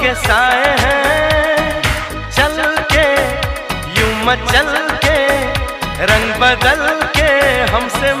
के साए हैं, चल के यूं मचल के रंग बदल के हमसे